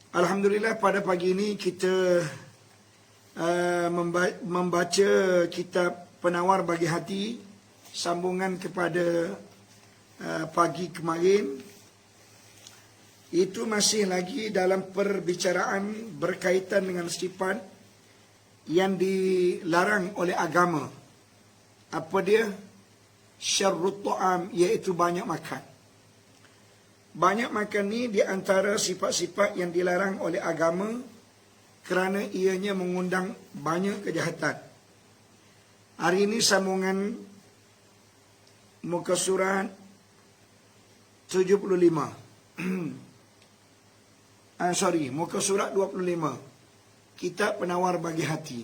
Alhamdulillah pada pagi ini kita membaca kitab Penawar Bagi Hati, sambungan kepada pagi kemarin. Itu masih lagi dalam perbicaraan berkaitan dengan sifat yang dilarang oleh agama. Apa dia? Syarrut ta'am, iaitu banyak makan. Banyak makan ni di antara sifat-sifat yang dilarang oleh agama kerana ianya mengundang banyak kejahatan. Hari ini sambungan muka surat 75. Muka surat 25. Kitab Penawar Bagi Hati.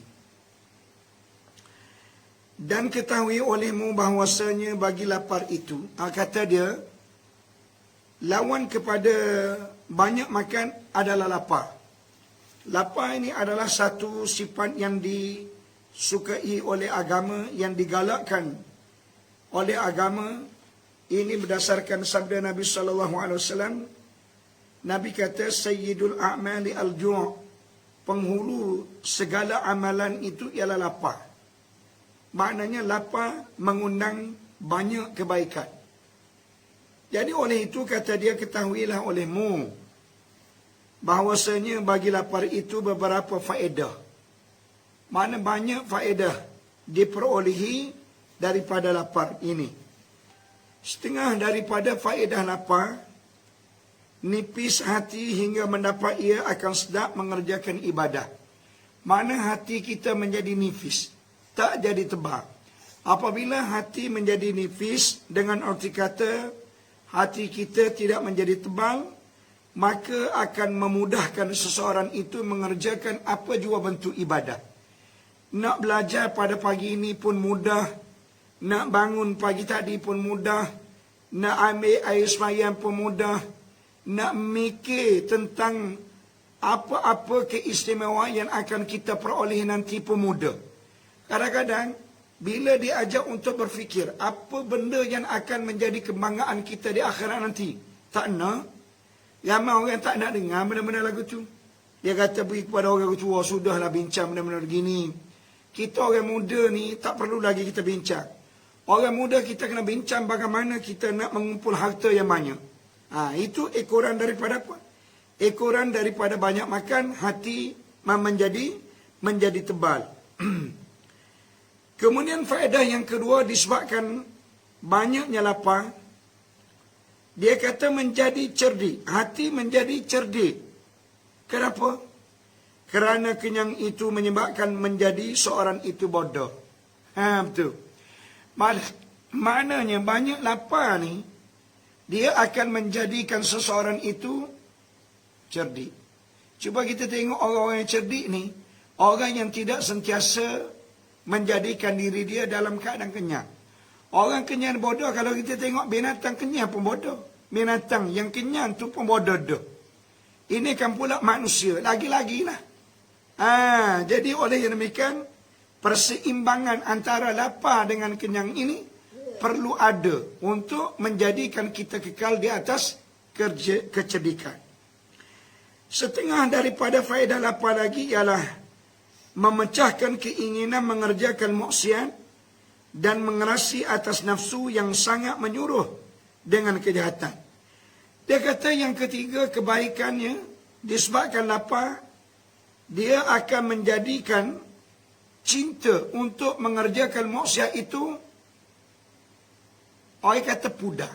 Dan ketahui olehmu bahawasanya bagi lapar itu, kata dia, lawan kepada banyak makan adalah lapar. Lapar ini adalah satu sifat yang disukai oleh agama, yang digalakkan oleh agama. Ini berdasarkan sabda Nabi SAW. Nabi kata, Sayyidul a'mali al-ju'. Penghulu segala amalan itu ialah lapar. Maknanya lapar mengundang banyak kebaikan. Jadi oleh itu kata dia, ketahuilah olehmu bahawasanya bagi lapar itu beberapa faedah. Mana banyak faedah diperolehi daripada lapar ini. Setengah daripada faedah lapar, nipis hati hingga mendapat ia akan sedap mengerjakan ibadah. Mana hati kita menjadi nipis, tak jadi tebal. Apabila hati menjadi nipis, dengan arti kata hati kita tidak menjadi tebal, maka akan memudahkan seseorang itu mengerjakan apa jua bentuk ibadah. Nak belajar pada pagi ini pun mudah, nak bangun pagi tadi pun mudah, nak ambil air sembahyang pun mudah, nak mikir tentang apa-apa keistimewaan yang akan kita peroleh nanti pun mudah. Kadang-kadang bila diajak untuk berfikir apa benda yang akan menjadi kebanggaan kita di akhirat nanti, tak nak. Ramai orang tak nak dengar benda-benda lagu tu. Dia kata pergi kepada orang tua, sudahlah bincang benda-benda begini. Kita orang muda ni tak perlu lagi kita bincang. Orang muda kita kena bincang bagaimana kita nak mengumpul harta yang banyak. Itu ekoran daripada apa? Ekoran daripada banyak makan, hati menjadi tebal. Kemudian faedah yang kedua disebabkan banyaknya lapar, dia kata menjadi cerdik. Hati menjadi cerdik. Kenapa? Kerana kenyang itu menyebabkan menjadi seorang itu bodoh. Betul. Maknanya banyak lapar ni, dia akan menjadikan seseorang itu cerdik. Cuba kita tengok orang-orang yang cerdik ni, orang yang tidak sentiasa menjadikan diri dia dalam keadaan kenyang. Orang kenyang bodoh, kalau kita tengok binatang kenyang pun bodoh. Binatang yang kenyang tu pun bodoh. Ini kan pula manusia, lagi-lagilah. Jadi oleh yang demikian, perseimbangan antara lapar dengan kenyang ini perlu ada untuk menjadikan kita kekal di atas kecerdikan. Setengah daripada faedah lapar lagi ialah memecahkan keinginan mengerjakan maksiat dan mengerasi atas nafsu yang sangat menyuruh dengan kejahatan. Dia kata yang ketiga, kebaikannya disebabkan lapar, dia akan menjadikan cinta untuk mengerjakan maksiat itu, orang kata pudar.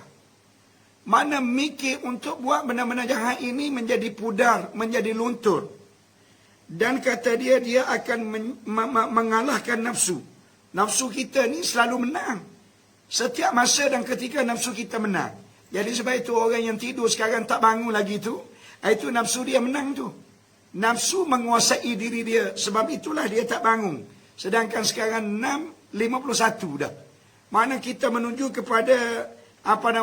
Mana mikir untuk buat benda-benda jahat ini menjadi pudar, menjadi luntur. Dan kata dia akan mengalahkan nafsu. Nafsu kita ni selalu menang. Setiap masa dan ketika nafsu kita menang. Jadi sebab itu orang yang tidur sekarang tak bangun lagi tu, itu nafsu dia menang tu. Nafsu menguasai diri dia. Sebab itulah dia tak bangun. Sedangkan sekarang 6:51 dah. Mana kita menuju kepada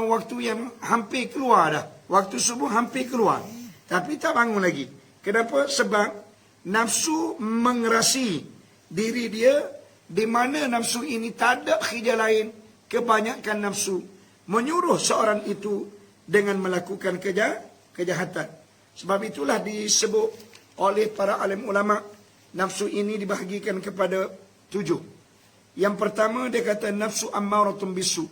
waktu yang hampir keluar dah. Waktu subuh hampir keluar. Tapi tak bangun lagi. Kenapa? Sebab nafsu mengerasi diri dia, di mana nafsu ini tak ada khijal lain, kebanyakan nafsu menyuruh seorang itu dengan melakukan kejahatan. Sebab itulah disebut oleh para alim ulama, nafsu ini dibahagikan kepada 7. Yang pertama dia kata nafsu ammaratun bisu.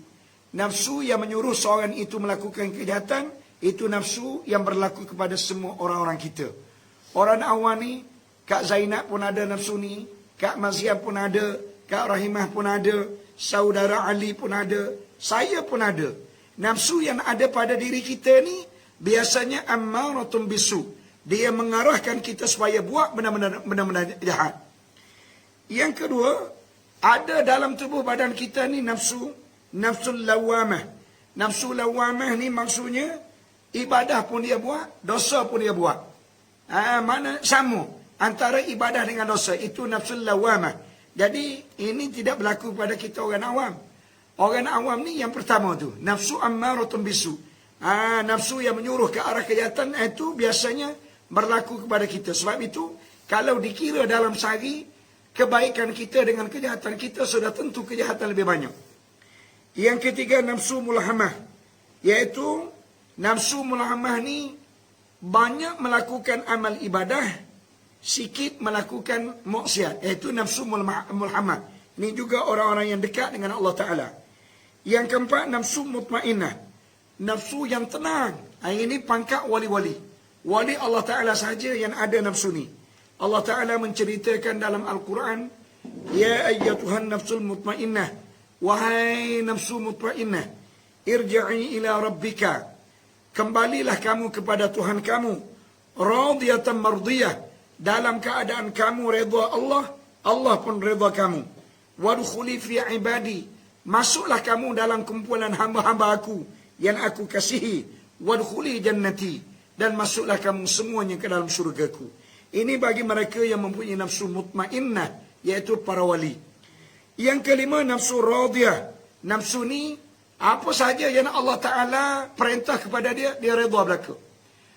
Nafsu yang menyuruh seorang itu melakukan kejahatan, itu nafsu yang berlaku kepada semua orang-orang kita. Orang awam ni, Kak Zainab pun ada nafsu ni, Kak Maziah pun ada, Kak Rahimah pun ada, Saudara Ali pun ada, saya pun ada. Nafsu yang ada pada diri kita ni biasanya ammaratun bisu. Dia mengarahkan kita supaya buat benda-benda jahat. Yang kedua, ada dalam tubuh badan kita ni nafsul lawamah. Nafsu lawamah ni maksudnya ibadah pun dia buat, dosa pun dia buat. Mana sama antara ibadah dengan dosa, itu nafsul lawamah. Jadi ini tidak berlaku pada kita orang awam. Orang awam ni yang pertama tu, nafsu ammaratun bisu. Nafsu yang menyuruh ke arah kejahatan itu biasanya berlaku kepada kita. Sebab itu kalau dikira dalam sehari, kebaikan kita dengan kejahatan kita sudah tentu kejahatan lebih banyak. Yang ketiga nafsu mulhamah, iaitu nafsu mulhamah ni banyak melakukan amal ibadah, sikit melakukan maksiat, iaitu nafsu mulhamah. Ini juga orang-orang yang dekat dengan Allah Ta'ala. Yang keempat nafsu mutmainnah, nafsu yang tenang. Ini pangkat wali-wali. Wali Allah Ta'ala sahaja yang ada nafsu ni. Allah Ta'ala menceritakan dalam Al-Quran, ya ayyatuhan nafsul mutmainnah, wahai nafsu mutmainnah, irja'i ila rabbika, kembalilah kamu kepada Tuhan kamu, radiyatan mardiyah, dalam keadaan kamu redha Allah, Allah pun redha kamu. Wadkhuli fi ibadi, masuklah kamu dalam kumpulan hamba-hamba aku yang aku kasihi. Wadkhuli jannati, dan masuklah kamu semuanya ke dalam syurgaku. Ini bagi mereka yang mempunyai nafsu mutmainnah, iaitu para wali. Yang kelima nafsu radiyah. Nafsu ni apa sahaja yang Allah Ta'ala perintah kepada dia, dia redha belaka.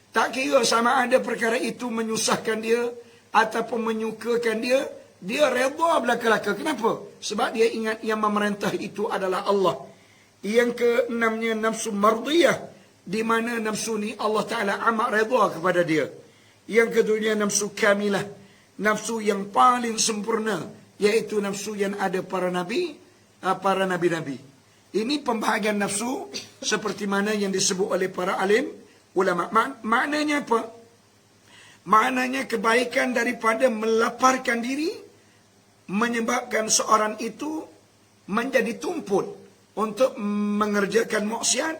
Tak kira sama ada perkara itu menyusahkan dia ataupun menyukakan dia, dia redha belaka-laka. Kenapa? Sebab dia ingat yang memerintah itu adalah Allah. Yang keenamnya nafsu mardiyah, di mana nafsu ni Allah Ta'ala amat redha kepada dia. Yang ketujuhnya nafsu kamilah, nafsu yang paling sempurna, iaitu nafsu yang ada para nabi-nabi. Ini pembahagian nafsu seperti mana yang disebut oleh para alim ulama. Maknanya apa? Maknanya kebaikan daripada melaparkan diri menyebabkan seorang itu menjadi tumpul untuk mengerjakan maksiat,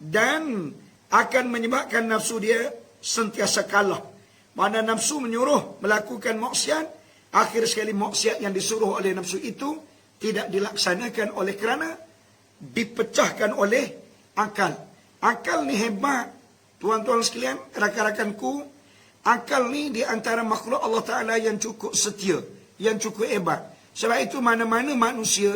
dan akan menyebabkan nafsu dia sentiasa kalah. Mana nafsu menyuruh melakukan maksiat, akhir sekali maksiat yang disuruh oleh nafsu itu tidak dilaksanakan oleh kerana dipecahkan oleh akal. Akal ni hebat, tuan-tuan sekalian, rakan-rakanku. Akal ni di antara makhluk Allah Ta'ala yang cukup setia, yang cukup hebat. Sebab itu mana-mana manusia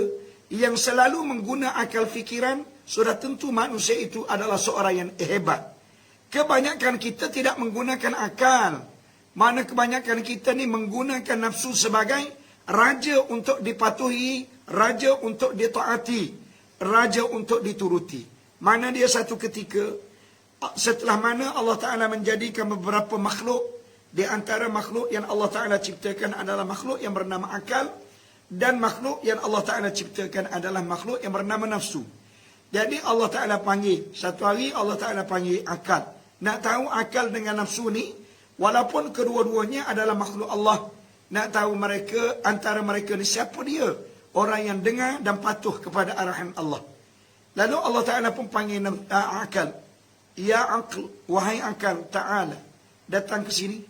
yang selalu menggunakan akal fikiran, sudah tentu manusia itu adalah seorang yang hebat. Kebanyakan kita tidak menggunakan akal. Mana kebanyakan kita ni menggunakan nafsu sebagai raja untuk dipatuhi, raja untuk ditaati, raja untuk dituruti. Mana dia satu ketika, setelah mana Allah Ta'ala menjadikan beberapa makhluk, di antara makhluk yang Allah Ta'ala ciptakan adalah makhluk yang bernama akal, dan makhluk yang Allah Ta'ala ciptakan adalah makhluk yang bernama nafsu. Jadi Allah Ta'ala panggil, satu hari Allah Ta'ala panggil akal. Nak tahu akal dengan nafsu ni, walaupun kedua-duanya adalah makhluk Allah, nak tahu mereka, antara mereka ni siapa dia? Orang yang dengar dan patuh kepada arahan Allah. Lalu Allah Ta'ala pun panggil akal. Ya akal, wahai akal, ta'ala, datang ke sini.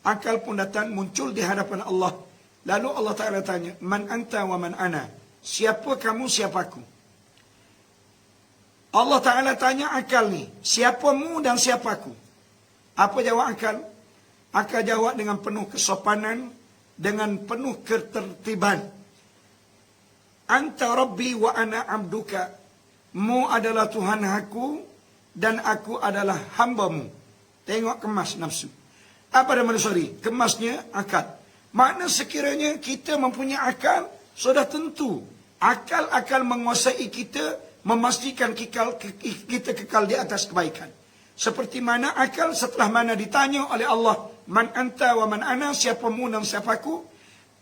Akal pun datang, muncul di hadapan Allah. Lalu Allah Ta'ala tanya, man anta wa man ana? Siapa kamu, siapa aku? Allah Ta'ala tanya akal ni, siapamu dan siapaku? Apa jawab akal? Akal jawab dengan penuh kesopanan, dengan penuh ketertiban. Anta Rabbi wa ana abduka. Mu adalah Tuhan aku dan aku adalah hambamu. Tengok kemas nafsu. Apa nama sorry? Kemasnya akal. Makna sekiranya kita mempunyai akal, sudah tentu akal akan menguasai kita, memastikan kita kekal di atas kebaikan. Seperti mana akal setelah mana ditanya oleh Allah, man anta wa man ana, siapamu dan siapaku?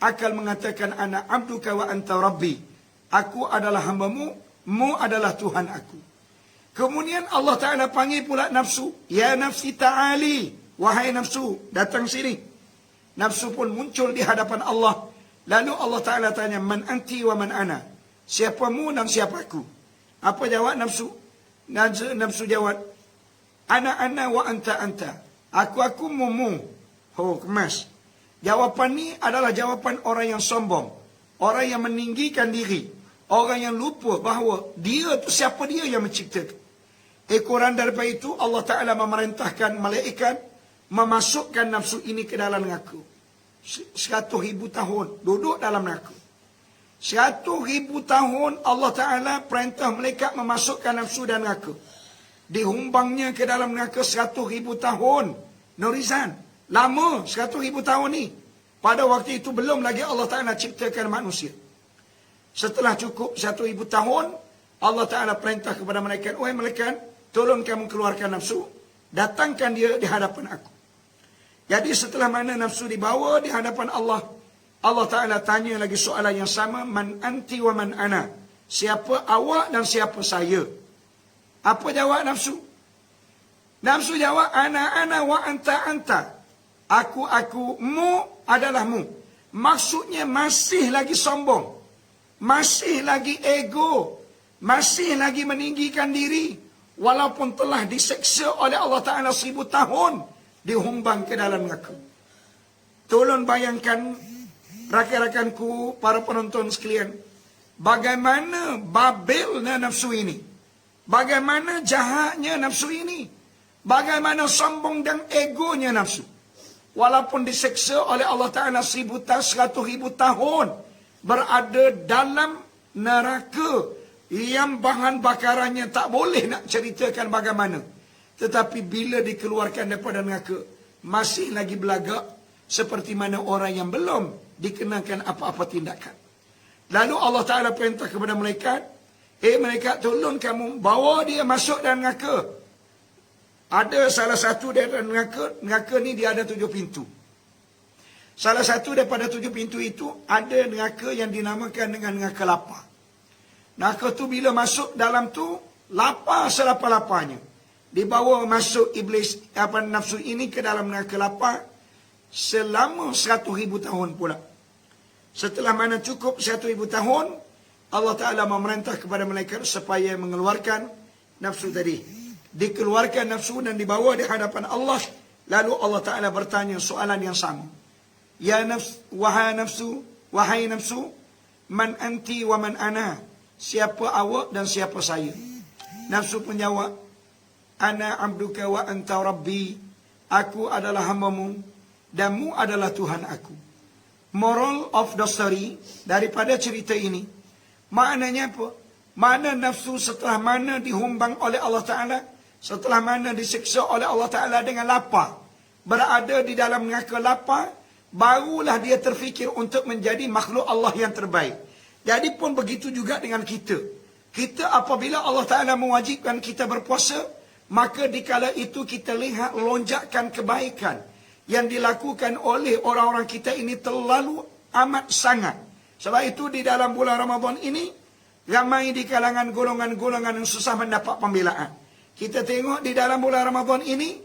Akal mengatakan, ana abduka wa anta rabbi. Aku adalah hambamu, mu adalah Tuhan aku. Kemudian Allah Ta'ala panggil pula nafsu. Ya nafsi ta'ali, wahai nafsu, datang sini. Nafsu pun muncul di hadapan Allah. Lalu Allah Ta'ala tanya, man anti wa man ana, siapamu dan siapaku? Apa jawab nafsu? Nafsu jawab, ana wa anta anta. Aku mu. Oh, kemas. Jawapan ni adalah jawapan orang yang sombong. Orang yang meninggikan diri. Orang yang lupa bahawa dia tu siapa dia yang menciptakan. Ekoran daripada itu, Allah Ta'ala memerintahkan malaikat memasukkan nafsu ini ke dalam neraka. 100,000 tahun duduk dalam neraka. 100,000 tahun Allah Ta'ala perintah malaikat memasukkan nafsu dan neraka. Dihumbangnya ke dalam neraka 100,000 tahun. Norizan, lama 100,000 tahun ni. Pada waktu itu belum lagi Allah Ta'ala ciptakan manusia. Setelah cukup 100,000 tahun, Allah Ta'ala perintah kepada malaikat, wahai malaikat, tolong kamu keluarkan nafsu, datangkan dia di hadapan aku. Jadi setelah mana nafsu dibawa di hadapan Allah, Allah Ta'ala tanya lagi soalan yang sama, man anti wa man ana, siapa awak dan siapa saya? Apa jawab nafsu? Nafsu jawab, ana wa anta. Aku, mu adalah mu. Maksudnya masih lagi sombong. Masih lagi ego. Masih lagi meninggikan diri. Walaupun telah diseksa oleh Allah Ta'ala 1000 tahun. Dihumbang ke dalam neraka. Tolong bayangkan, rakan-rakanku, para penonton sekalian. Bagaimana babilnya nafsu ini. Bagaimana jahatnya nafsu ini. Bagaimana sombong dan egonya nafsu. Walaupun diseksa oleh Allah Ta'ala 100,000 tahun. Berada dalam neraka. Yang bahan bakarannya tak boleh nak ceritakan bagaimana. Tetapi bila dikeluarkan daripada neraka, masih lagi belagak. Seperti mana orang yang belum dikenakan apa-apa tindakan. Lalu Allah Ta'ala perintah kepada malaikat. Malaikat, tolong kamu bawa dia masuk dalam neraka. Ada salah satu daripada neraka. Neraka ni dia ada 7 pintu. Salah satu daripada 7 pintu itu ada neraka yang dinamakan dengan neraka lapar. Neraka tu bila masuk dalam tu, lapar selapar-laparnya. Dibawa masuk iblis nafsu ini ke dalam neraka lapar selama 100,000 tahun pula. Setelah mana cukup 100,000 tahun, Allah Ta'ala memerintah kepada malaikat supaya mengeluarkan nafsu tadi. Dikeluarkan nafsu dan dibawa di hadapan Allah. Lalu Allah Ta'ala bertanya soalan yang sama. Ya nafs, wahai nafsu, man anti wa man ana. Siapa awak dan siapa saya? Nafsu pun jawab, ana abduka wa anta rabbi. Aku adalah hambamu dan mu adalah Tuhan aku. Moral of the story daripada cerita ini, maknanya apa? Mana nafsu setelah mana dihumbang oleh Allah Ta'ala, setelah mana disiksa oleh Allah Ta'ala dengan lapar, berada di dalam neraka lapar, barulah dia terfikir untuk menjadi makhluk Allah yang terbaik. Jadi pun begitu juga dengan kita. Kita apabila Allah Ta'ala mewajibkan kita berpuasa, maka dikala itu kita lihat lonjakan kebaikan yang dilakukan oleh orang-orang kita ini terlalu amat sangat. Sebab itu di dalam bulan Ramadan ini, ramai di kalangan golongan-golongan yang susah mendapat pembelaan. Kita tengok di dalam bulan Ramadan ini,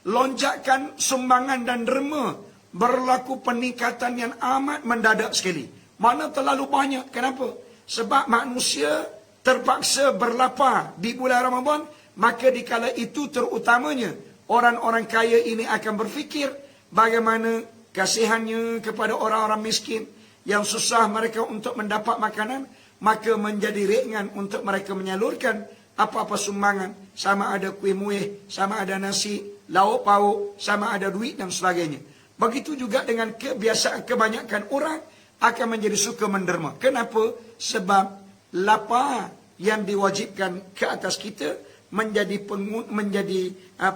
lonjakan sumbangan dan derma berlaku peningkatan yang amat mendadak sekali. Mana terlalu banyak. Kenapa? Sebab manusia terpaksa berlapar di bulan Ramadan. Maka dikala itu terutamanya orang-orang kaya ini akan berfikir bagaimana kasihannya kepada orang-orang miskin yang susah mereka untuk mendapat makanan. Maka menjadi ringan untuk mereka menyalurkan apa-apa sumbangan. Sama ada kuih muih, sama ada nasi, lauk pauk, sama ada duit dan sebagainya. Begitu juga dengan kebiasaan kebanyakan orang akan menjadi suka menderma. Kenapa? Sebab lapar yang diwajibkan ke atas kita menjadi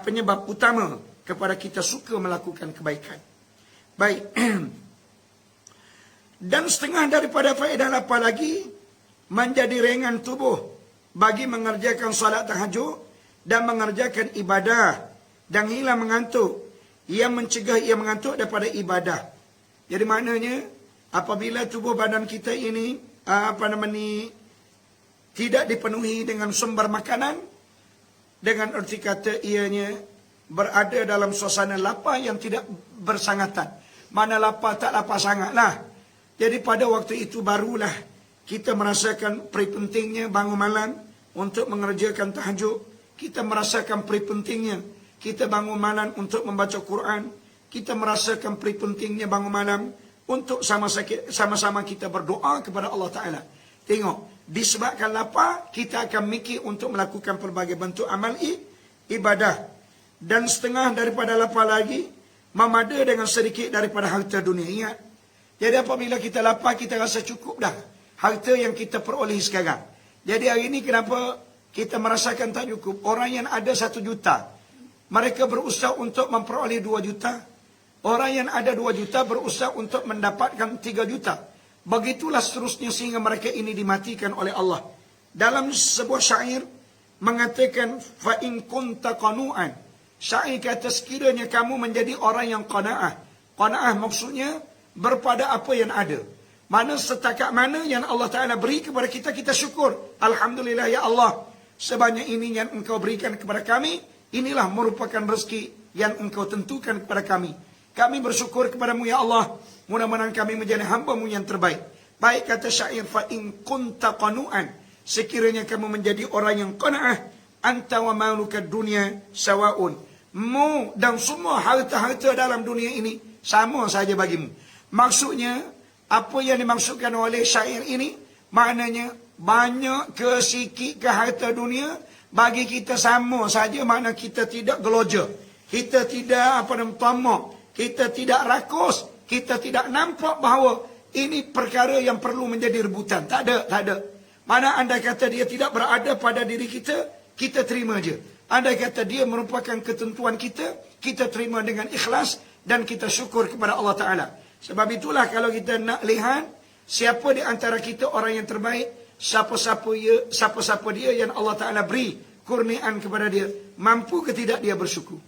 penyebab utama kepada kita suka melakukan kebaikan. Baik. Dan setengah daripada faedah lapar lagi, menjadi ringan tubuh bagi mengerjakan salat tahajud dan mengerjakan ibadah dan hilang mengantuk. Ia mencegah ia mengantuk daripada ibadah. Jadi maknanya apabila tubuh badan kita ini tidak dipenuhi dengan sumber makanan, dengan erti kata ianya berada dalam suasana lapar yang tidak bersangatan. Mana lapar tak lapar sangatlah. Jadi pada waktu itu barulah kita merasakan peri pentingnya bangun malam untuk mengerjakan tahajud. Kita merasakan peri pentingnya kita bangun malam untuk membaca Quran. Kita merasakan peri pentingnya bangun malam untuk sama-sama kita berdoa kepada Allah Ta'ala. Tengok, disebabkan lapar, kita akan mikir untuk melakukan pelbagai bentuk amal ibadah. Dan setengah daripada lapar lagi, memada dengan sedikit daripada harta dunia. Ingat, jadi apabila kita lapar, kita rasa cukup dah harta yang kita peroleh sekarang. Jadi hari ini kenapa kita merasakan tak cukup? Orang yang ada 1 juta, mereka berusaha untuk memperoleh 2 juta. Orang yang ada 2 juta berusaha untuk mendapatkan 3 juta. Begitulah seterusnya sehingga mereka ini dimatikan oleh Allah. Dalam sebuah syair mengatakan fa in kunta qanu'an. Syair kata sekiranya kamu menjadi orang yang qanaah. Qanaah maksudnya berpada apa yang ada. Mana setakat mana yang Allah Ta'ala beri kepada kita, kita syukur. Alhamdulillah ya Allah, sebanyak ini yang engkau berikan kepada kami, inilah merupakan rezeki yang engkau tentukan kepada kami. Kami bersyukur kepadamu ya Allah. Mudah-mudahan kami menjadi hamba-Mu yang terbaik. Baik kata syair, fa in kunta qanu'an. Sekiranya kamu menjadi orang yang qanaah, anta wa maluka dunia sawa'un. Mu dan semua harta-harta dalam dunia ini sama saja bagimu. Maksudnya, apa yang dimaksudkan oleh syair ini, maknanya banyak ke sikit ke harta dunia, bagi kita sama saja. Makna kita tidak geloja, kita tidak tamak, kita tidak rakus, kita tidak nampak bahawa ini perkara yang perlu menjadi rebutan. Tak ada. Mana anda kata dia tidak berada pada diri kita, kita terima je. Anda kata dia merupakan ketentuan kita, kita terima dengan ikhlas dan kita syukur kepada Allah Ta'ala. Sebab itulah kalau kita nak lihat siapa di antara kita orang yang terbaik, siapa-siapa dia yang Allah Ta'ala beri kurniaan kepada dia, mampu ke tidak dia bersyukur?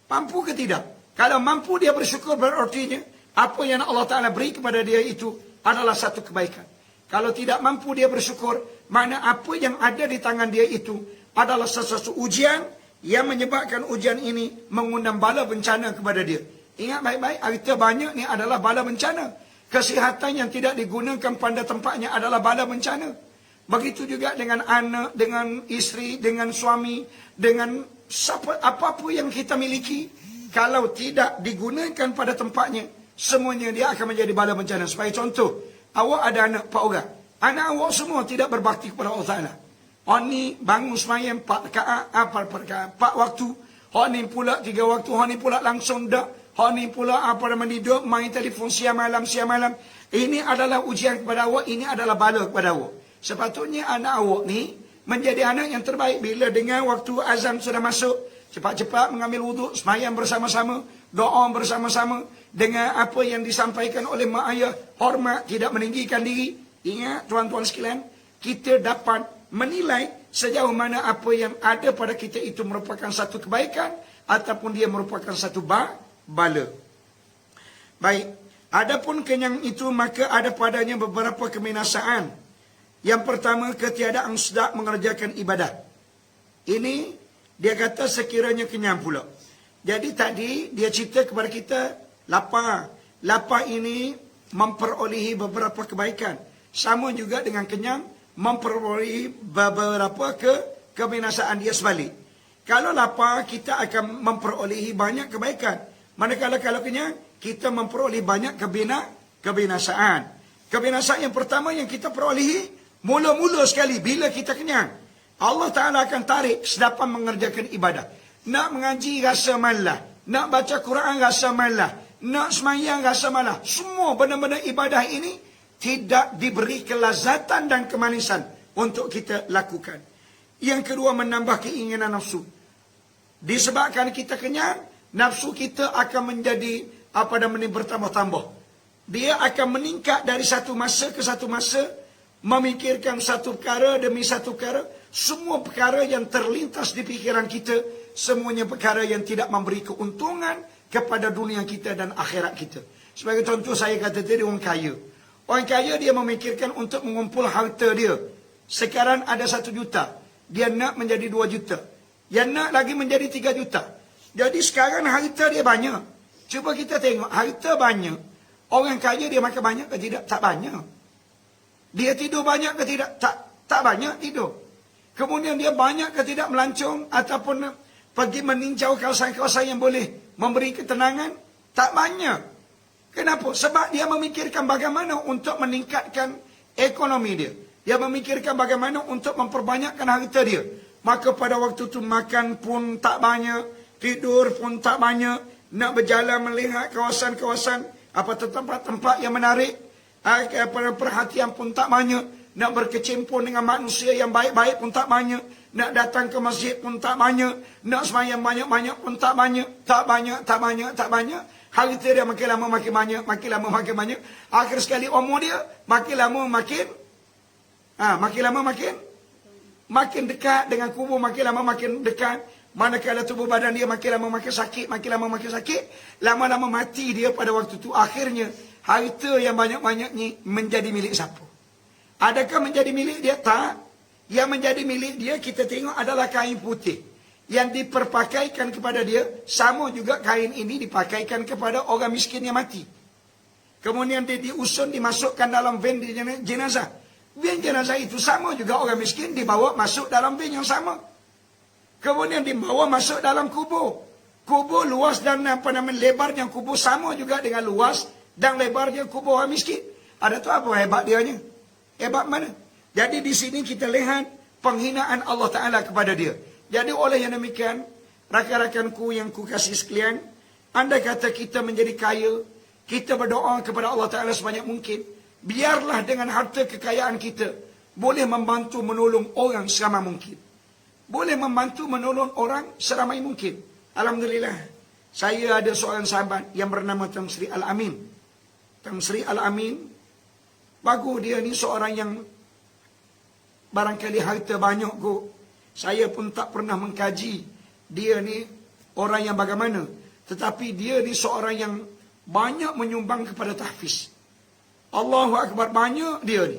Mampu ke tidak? Kalau mampu dia bersyukur, berartinya apa yang Allah Ta'ala beri kepada dia itu adalah satu kebaikan. Kalau tidak mampu dia bersyukur, mana apa yang ada di tangan dia itu adalah sesuatu ujian yang menyebabkan ujian ini mengundang bala bencana kepada dia. Ingat baik-baik, harta banyak ni adalah bala bencana. Kesihatan yang tidak digunakan pada tempatnya adalah bala bencana. Begitu juga dengan anak, dengan isteri, dengan suami, dengan apa-apa yang kita miliki. Kalau tidak digunakan pada tempatnya, semuanya dia akan menjadi bala bencana. Sebagai contoh, awak ada anak 4 orang. Anak awak semua tidak berbakti kepada Allah Ta'ala. Orang ni bangun semayang 4 rakaat, 4 waktu. Orang ni pula 3 waktu. Orang ni pula langsung dak. Orang ni pula duduk main telefon siang malam. Ini adalah ujian kepada awak. Ini adalah bala kepada awak. Sepatutnya anak awak ni menjadi anak yang terbaik. Bila dengar waktu azan sudah masuk, cepat-cepat mengambil wuduk, semayang bersama-sama, doa bersama-sama, dengan apa yang disampaikan oleh mak ayah, hormat, tidak meninggikan diri. Ingat tuan-tuan sekalian, kita dapat menilai sejauh mana apa yang ada pada kita itu merupakan satu kebaikan, ataupun dia merupakan satu bala. Baik, adapun kenyang itu, maka ada padanya beberapa kebinasaan. Yang pertama, ketiadaan sedap mengerjakan ibadah. Ini dia kata sekiranya kenyang pula. Jadi tadi dia cerita kepada kita lapar. Lapar ini memperolehi beberapa kebaikan. Sama juga dengan kenyang memperolehi beberapa kebinasaan. Dia sebalik. Kalau lapar, kita akan memperolehi banyak kebaikan. Manakala kalau kenyang, kita memperoleh banyak kebinasaan. Kebinasaan yang pertama yang kita perolehi, mula-mula sekali bila kita kenyang, Allah Ta'ala akan tarik sedapan mengerjakan ibadah. Nak mengaji rasa malah, nak baca Quran rasa malah, nak semayang rasa malah. Semua benar-benar ibadah ini tidak diberi kelazatan dan kemanisan untuk kita lakukan. Yang kedua, menambah keinginan nafsu. Disebabkan kita kenyang, nafsu kita akan menjadi bertambah-tambah. Dia akan meningkat dari satu masa ke satu masa, memikirkan satu perkara demi satu perkara. Semua perkara yang terlintas di pikiran kita, semuanya perkara yang tidak memberi keuntungan kepada dunia kita dan akhirat kita. Sebagai contoh saya kata tadi orang kaya. Orang kaya dia memikirkan untuk mengumpul harta dia. Sekarang ada 1 juta. Dia nak menjadi 2 juta. Yang nak lagi menjadi 3 juta. Jadi sekarang harta dia banyak. Cuba kita tengok harta banyak. Orang kaya dia makan banyak ke tidak? Tak banyak. Dia tidur banyak ke tidak? Tak banyak tidur. Kemudian dia banyak ke tidak melancong ataupun pergi meninjau kawasan-kawasan yang boleh memberi ketenangan? Tak banyak. Kenapa? Sebab dia memikirkan bagaimana untuk meningkatkan ekonomi dia. Dia memikirkan bagaimana untuk memperbanyakkan harta dia. Maka pada waktu itu makan pun tak banyak, tidur pun tak banyak, nak berjalan melihat kawasan-kawasan, apa tempat-tempat yang menarik, perhatian pun tak banyak, nak berkecimpung dengan manusia yang baik-baik pun tak banyak, nak datang ke masjid pun tak banyak, nak sembahyang banyak-banyak pun tak banyak, tak banyak. Harta dia makin lama makin banyak, makin lama makin banyak. Akhir sekali umur dia makin lama makin dekat dengan kubur, makin lama makin dekat. Manakala tubuh badan dia makin lama makin sakit, makin lama makin sakit. Lama-lama mati dia pada waktu itu. Akhirnya harta yang banyak-banyak ni menjadi milik siapa? Adakah menjadi milik dia? Tak. Yang menjadi milik dia kita tengok adalah kain putih yang diperpakaikan kepada dia. Sama juga kain ini dipakaikan kepada orang miskin yang mati. Kemudian dia diusun, dimasukkan dalam van jenazah. Van jenazah itu sama juga orang miskin dibawa masuk dalam van yang sama. Kemudian dibawa masuk dalam kubur. Kubur luas dan lebarnya kubur sama juga dengan luas dan lebarnya kubur orang miskin. Ada tu apa hebat dianya? Hebat mana? Jadi di sini kita lihat penghinaan Allah Ta'ala kepada dia. Jadi oleh yang demikian, rakan-rakanku yang ku kasih sekalian, andai kata kita menjadi kaya, kita berdoa kepada Allah Ta'ala sebanyak mungkin, biarlah dengan harta kekayaan kita, boleh membantu menolong orang seramai mungkin. Boleh membantu menolong orang seramai mungkin. Alhamdulillah, saya ada seorang sahabat yang bernama Tan Sri Al-Amin. Tan Sri Al-Amin, bagus dia ni seorang yang barangkali harta banyak kot. Saya pun tak pernah mengkaji dia ni orang yang bagaimana. Tetapi dia ni seorang yang banyak menyumbang kepada tahfiz. Allahu Akbar, banyak dia ni.